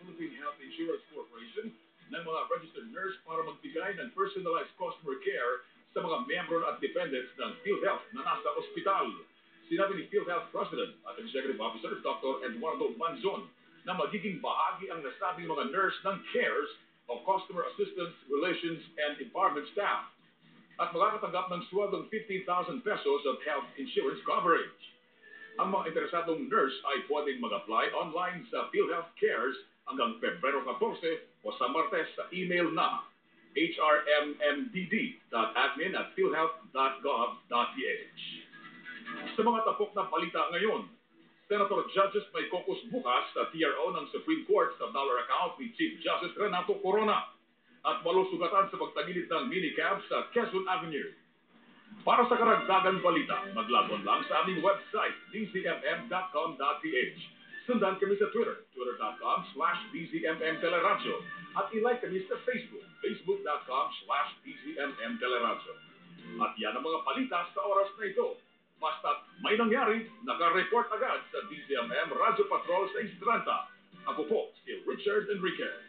Philippine Health Insurance Corporation ng mga registered nurse para magbigay ng personalized customer care sa mga miyembro at dependents ng PhilHealth na nasa ospital. Sinabi ni PhilHealth President at Executive Officer Dr. Eduardo Manzon na magiging bahagi ang nasabing mga nurse ng CARES o Customer Assistance Relations and Empowerment Staff at makakatanggap ng sweldong 15,000 pesos of health insurance coverage. Ang mga interesadong nurse ay pwedeng mag-apply online sa PhilHealth Cares hanggang Pebrero 14 o sa Martes sa email na hrmmdd.admin@philhealth.gov.ph. Sa mga tapok na balita ngayon, Senator Judges may caucus bukas sa TRO ng Supreme Court sa dollar account ni Chief Justice Renato Corona at malusugatan sa pagtagilid ng minicab sa Quezon Avenue. Para sa karagdagang balita, mag-log on lang sa aming website, dcmm.com.ph. Sundan kami sa Twitter, twitter.com/dcmmteleradyo at i-like kami sa Facebook, facebook.com/dcmmteleradyo. At yan ang mga balita sa oras na ito. Basta't may nangyari, naka-report agad sa DCMM Radyo Patrol sa Instranta. Ako po si Richard Enriquez.